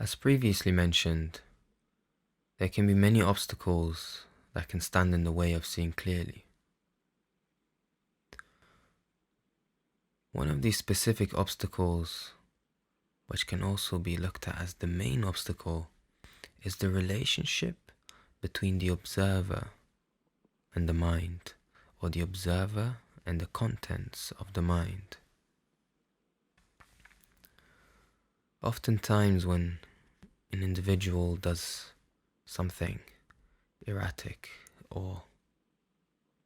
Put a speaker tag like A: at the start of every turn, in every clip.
A: As previously mentioned, there can be many obstacles that can stand in the way of seeing clearly. One of these specific obstacles, which can also be looked at as the main obstacle, is the relationship between the observer and the mind, or the observer and the contents of the mind. Oftentimes when an individual does something erratic or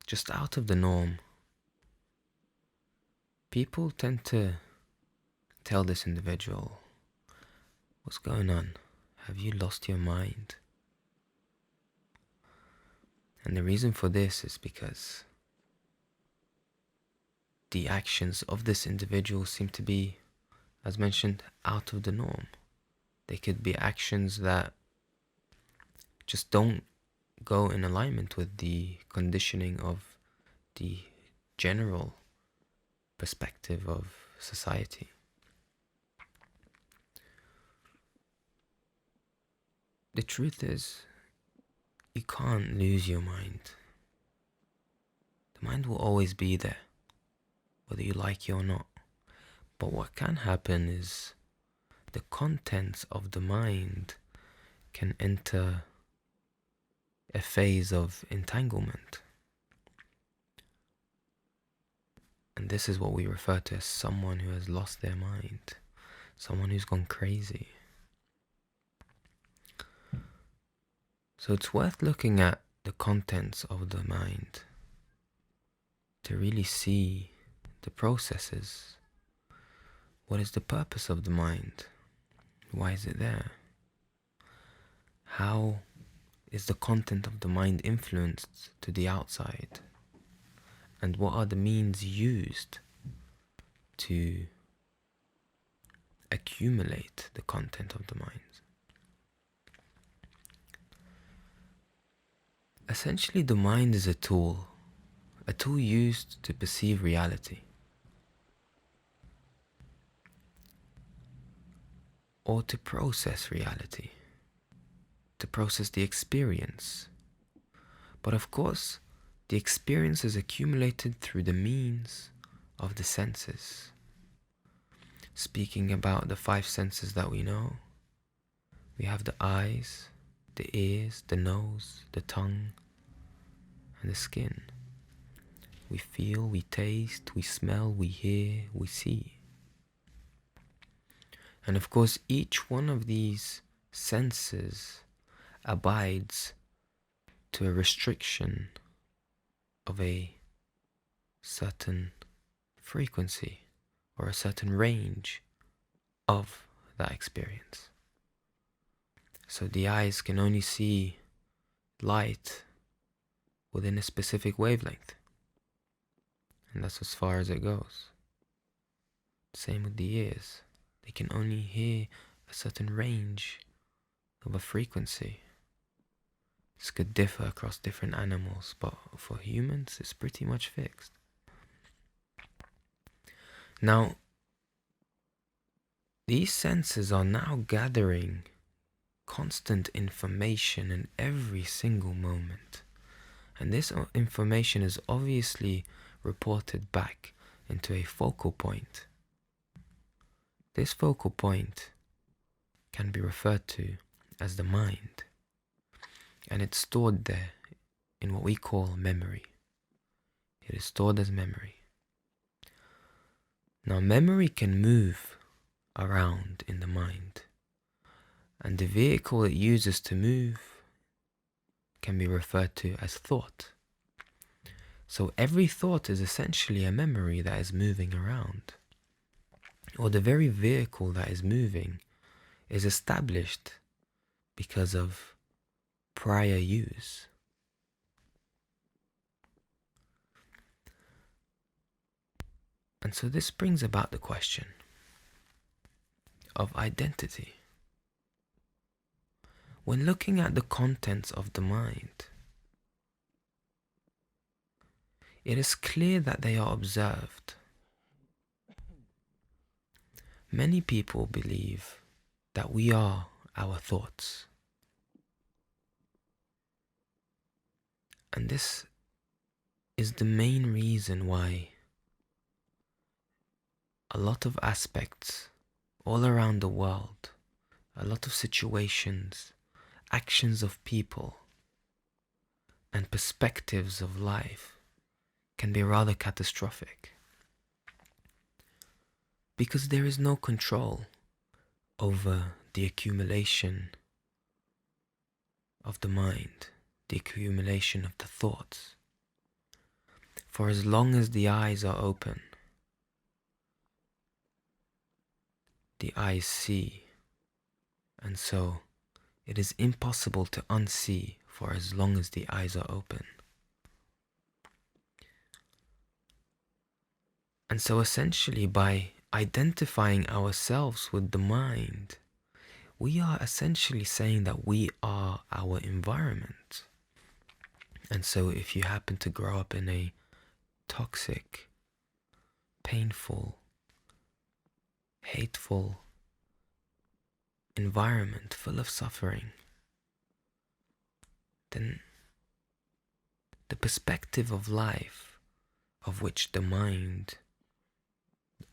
A: just out of the norm, people tend to tell this individual, "What's going on? Have you lost your mind?" And the reason for this is because the actions of this individual seem to be, as mentioned, out of the norm. They could be actions that just don't go in alignment with the conditioning of the general perspective of society. The truth is, you can't lose your mind. The mind will always be there, whether you like it or not. But what can happen is the contents of the mind can enter a phase of entanglement. And this is what we refer to as someone who has lost their mind, someone who's gone crazy. So it's worth looking at the contents of the mind to really see the processes. What is the purpose of the mind? Why is it there? How is the content of the mind influenced to the outside? And what are the means used to accumulate the content of the mind? Essentially, the mind is a tool used to perceive reality, or to process reality, to process the experience. But of course, the experience is accumulated through the means of the senses. Speaking about the 5 senses that we know, we have the eyes, the ears, the nose, the tongue, and the skin. We feel, we taste, we smell, we hear, we see. And of course, each one of these senses abides to a restriction of a certain frequency or a certain range of that experience. So the eyes can only see light within a specific wavelength, and that's as far as it goes. Same with the ears. They can only hear a certain range of a frequency. This could differ across different animals, but for humans, it's pretty much fixed. Now, these senses are now gathering constant information in every single moment. And this information is obviously reported back into a focal point. This focal point can be referred to as the mind, and it's stored there in what we call memory. It is stored as memory. Now, memory can move around in the mind, and the vehicle it uses to move can be referred to as thought. So every thought is essentially a memory that is moving around, or the very vehicle that is moving is established because of prior use. And so this brings about the question of identity. When looking at the contents of the mind, it is clear that they are observed. Many people believe that we are our thoughts. And this is the main reason why a lot of aspects all around the world, a lot of situations, actions of people, and perspectives of life can be rather catastrophic. Because there is no control over the accumulation of the mind, the accumulation of the thoughts. For as long as the eyes are open, the eyes see, and so it is impossible to unsee for as long as the eyes are open. And so essentially by identifying ourselves with the mind, we are essentially saying that we are our environment. And so if you happen to grow up in a toxic, painful, hateful environment full of suffering, then the perspective of life of which the mind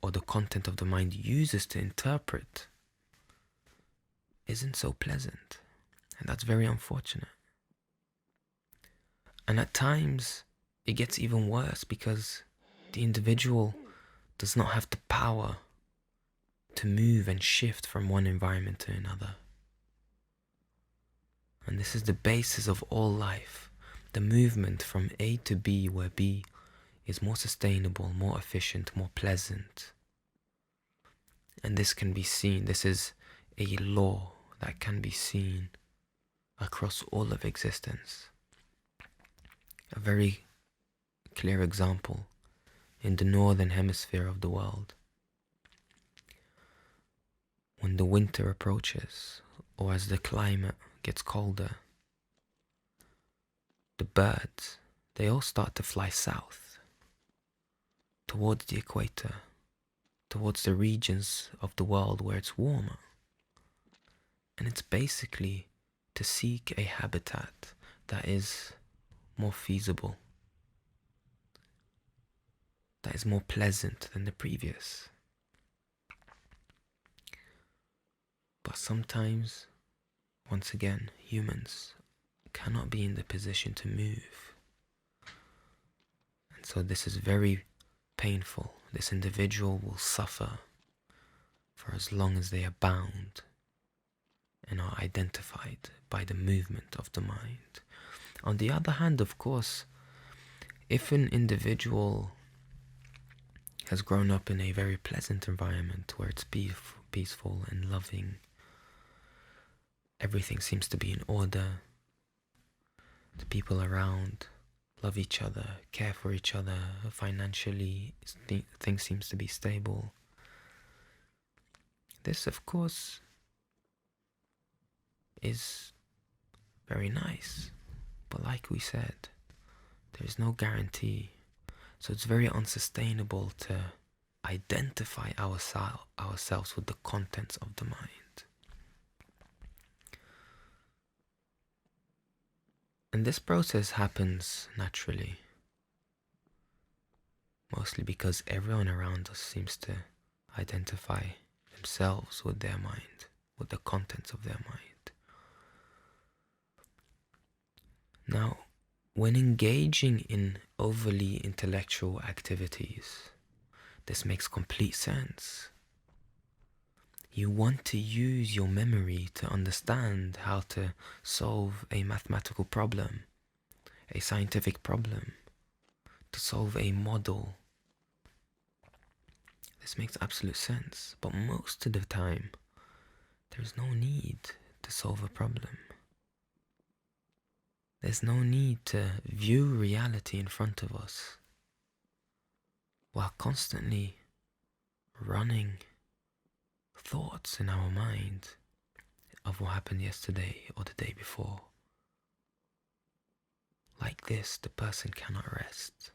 A: or the content of the mind uses to interpret isn't so pleasant. And that's very unfortunate. And at times it gets even worse because the individual does not have the power to move and shift from one environment to another. And this is the basis of all life, the movement from A to B, where B is more sustainable, more efficient, more pleasant. And this can be seen, this is a law that can be seen across all of existence. A very clear example in the northern hemisphere of the world. When the winter approaches, or as the climate gets colder, the birds, they all start to fly south, towards the equator, towards the regions of the world where it's warmer. And it's basically to seek a habitat that is more feasible, that is more pleasant than the previous. But sometimes, once again, humans cannot be in the position to move. And so this is very painful. This individual will suffer for as long as they are bound and are identified by the movement of the mind. On the other hand, of course, if an individual has grown up in a very pleasant environment where it's peaceful and loving, everything seems to be in order, the people around love each other, care for each other, financially things seems to be stable. This, of course, is very nice, but like we said, there is no guarantee. So it's very unsustainable to identify ourselves with the contents of the mind. And this process happens naturally, mostly because everyone around us seems to identify themselves with their mind, with the contents of their mind. Now, when engaging in overly intellectual activities, this makes complete sense. You want to use your memory to understand how to solve a mathematical problem, a scientific problem, to solve a model. This makes absolute sense, but most of the time, there's no need to solve a problem. There's no need to view reality in front of us while constantly running thoughts in our mind of what happened yesterday or the day before. Like this, the person cannot rest.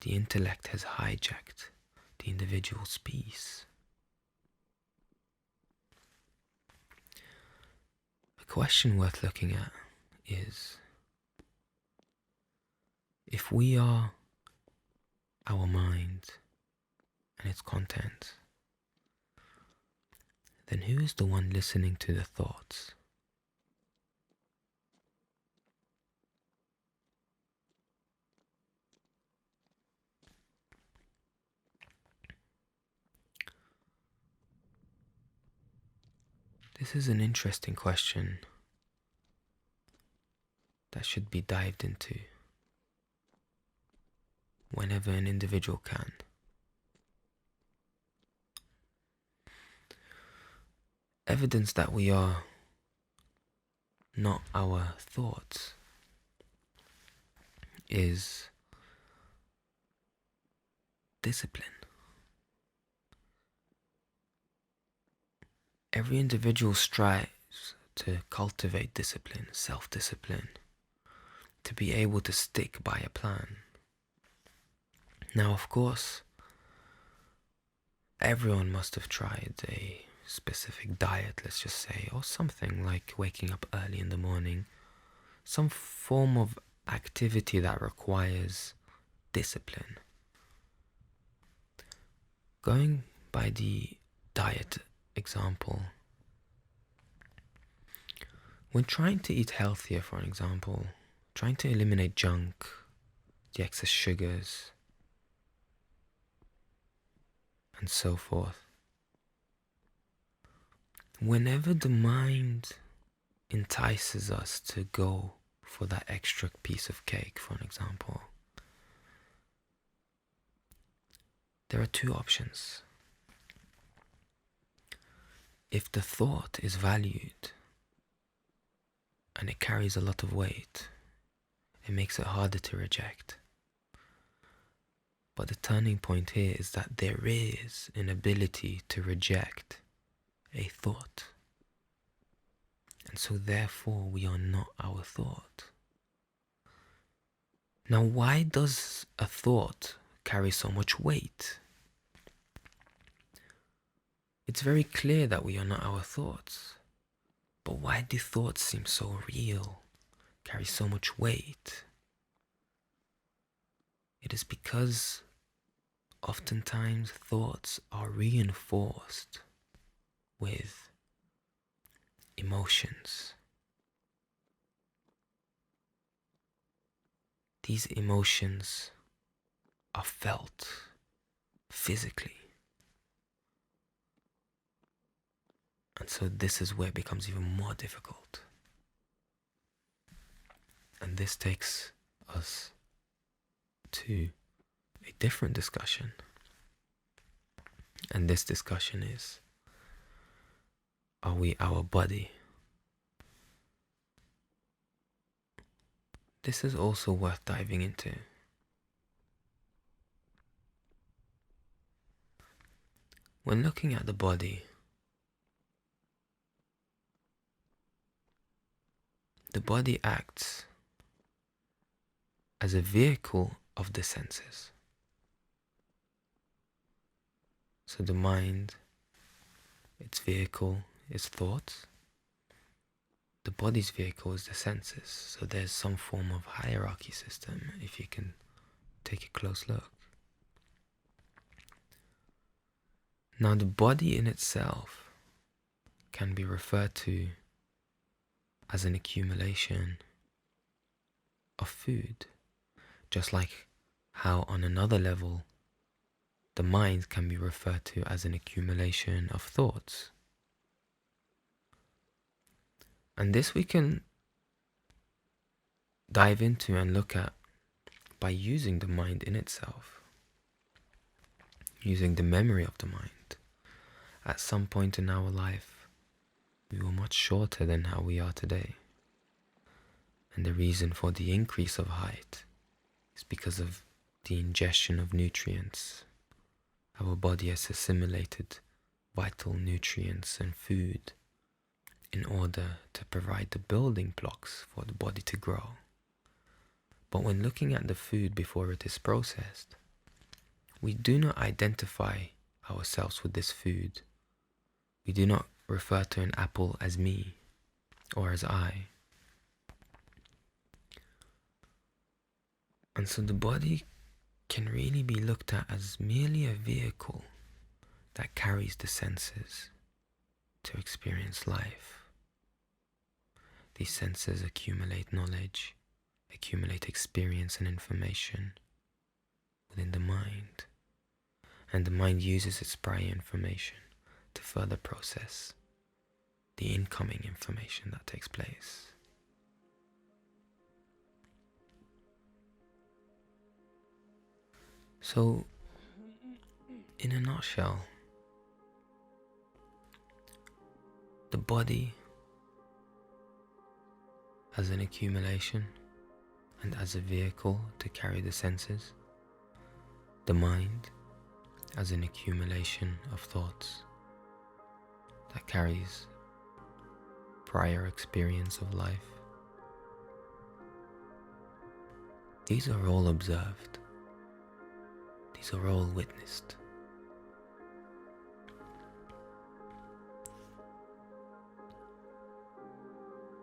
A: The intellect has hijacked the individual's peace. question worth looking at is, if we are our mind and its content, then who is the one listening to the thoughts? This is an interesting question that should be dived into whenever an individual can. Evidence that we are not our thoughts is discipline. Every individual strives to cultivate discipline, self-discipline, to be able to stick by a plan. Now, of course, everyone must have tried a specific diet, let's just say, or something like waking up early in the morning, some form of activity that requires discipline. Going by the diet example, when trying to eat healthier, for an example, trying to eliminate junk, the excess sugars, and so forth, whenever the mind entices us to go for that extra piece of cake, for an example, there are two options. If the thought is valued and it carries a lot of weight, it makes it harder to reject. But the turning point here is that there is an ability to reject a thought. And so therefore we are not our thought. Now, why does a thought carry so much weight? It's very clear that we are not our thoughts. But why do thoughts seem so real, carry so much weight? It is because oftentimes thoughts are reinforced with emotions. These emotions are felt physically. And so this is where it becomes even more difficult. And this takes us to a different discussion. And this discussion is, are we our body? This is also worth diving into. When looking at the body, the body acts as a vehicle of the senses. So the mind, its vehicle is thoughts. The body's vehicle is the senses. So there's some form of hierarchy system, if you can take a close look. Now the body in itself can be referred to as an accumulation of food, just like how on another level the mind can be referred to as an accumulation of thoughts. And this we can dive into and look at by using the mind in itself, using the memory of the mind. At some point in our life, we were much shorter than how we are today. And the reason for the increase of height is because of the ingestion of nutrients. Our body has assimilated vital nutrients and food in order to provide the building blocks for the body to grow. But when looking at the food before it is processed, we do not identify ourselves with this food. We do not refer to an apple as me, or as I. And so the body can really be looked at as merely a vehicle that carries the senses to experience life. These senses accumulate knowledge, accumulate experience and information within the mind, and the mind uses its prior information to further process the incoming information that takes place. So, in a nutshell, the body as an accumulation and as a vehicle to carry the senses, the mind as an accumulation of thoughts that carries prior experience of life. These are all observed. These are all witnessed.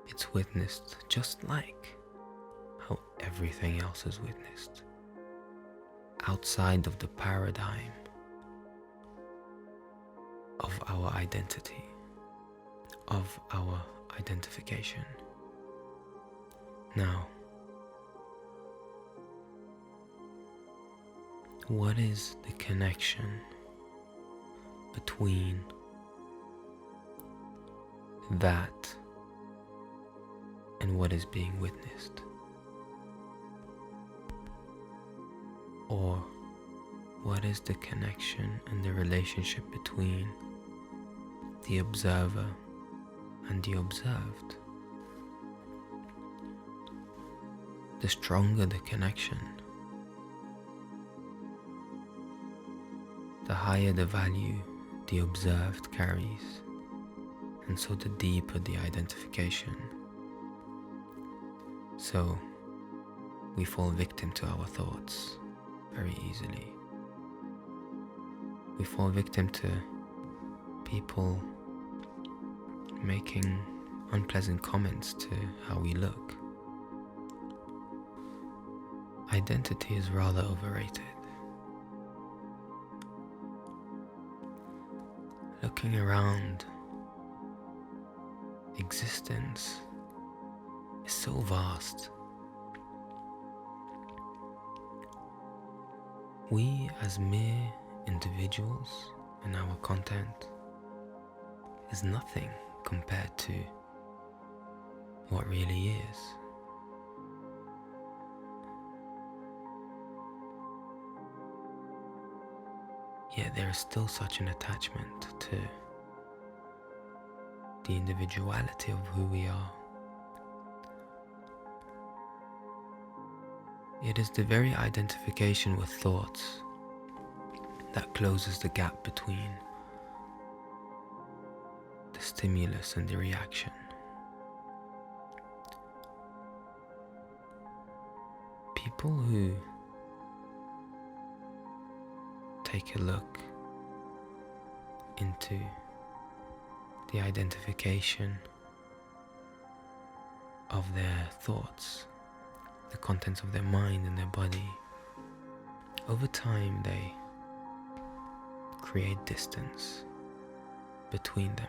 A: It's witnessed just like how everything else is witnessed, outside of the paradigm of our identity, of our identification. Now, what is the connection between that and what is being witnessed? Or what is the connection and the relationship between the observer and the observed? The stronger the connection, the higher the value the observed carries, and so the deeper the identification. So we fall victim to our thoughts very easily. We fall victim to people making unpleasant comments to how we look. Identity is rather overrated. Looking around, existence is so vast. We as mere individuals and our content is nothing compared to what really is. Yet there is still such an attachment to the individuality of who we are. It is the very identification with thoughts that closes the gap between the stimulus and the reaction. People who take a look into the identification of their thoughts, the contents of their mind and their body, over time they create distance between them,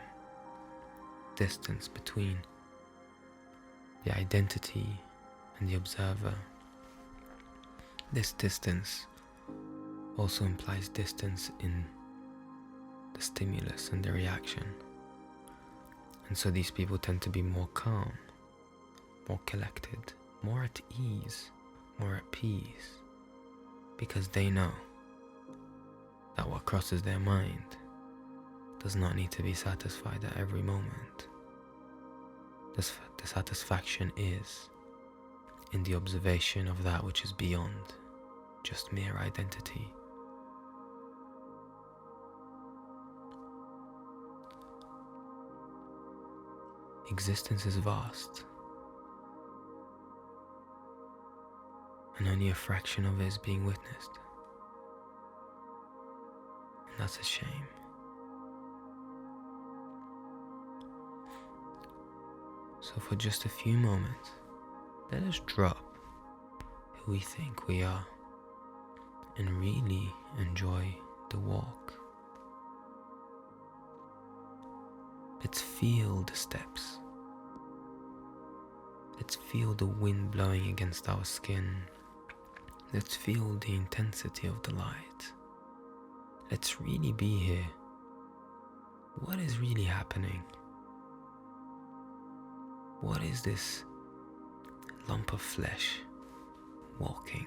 A: distance between the identity and the observer. This distance also implies distance in the stimulus and the reaction. And so these people tend to be more calm, more collected, more at ease, more at peace, because they know that what crosses their mind does not need to be satisfied at every moment. The satisfaction is in the observation of that which is beyond just mere identity. Existence is vast, and only a fraction of it is being witnessed. And that's a shame. So for just a few moments, let us drop who we think we are and really enjoy the walk. Let's feel the steps. Let's feel the wind blowing against our skin. Let's feel the intensity of the light. Let's really be here. What is really happening? What is this lump of flesh walking?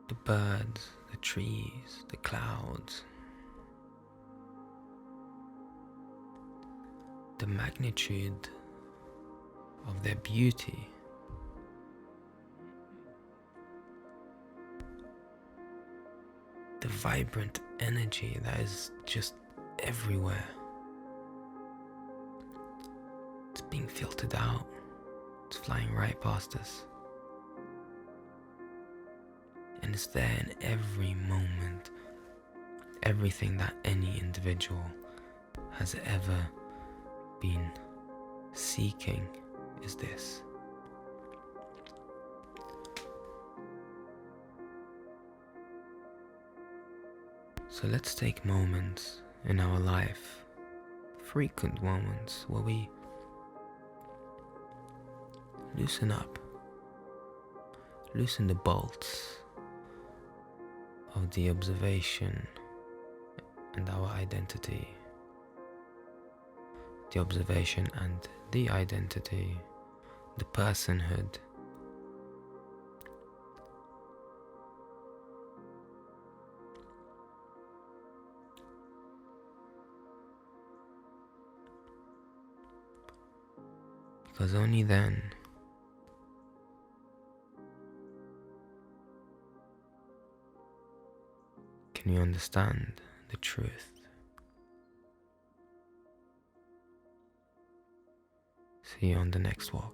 A: The birds, the trees, the clouds. The magnitude of their beauty. The vibrant energy that is just everywhere. It's being filtered out. It's flying right past us. And it's there in every moment. Everything that any individual has ever been seeking is this. So let's take moments in our life, frequent moments, where we loosen up, loosen the bolts of the observation and our identity. The observation and the identity, the personhood. Because only then can you understand the truth. See you on the next walk.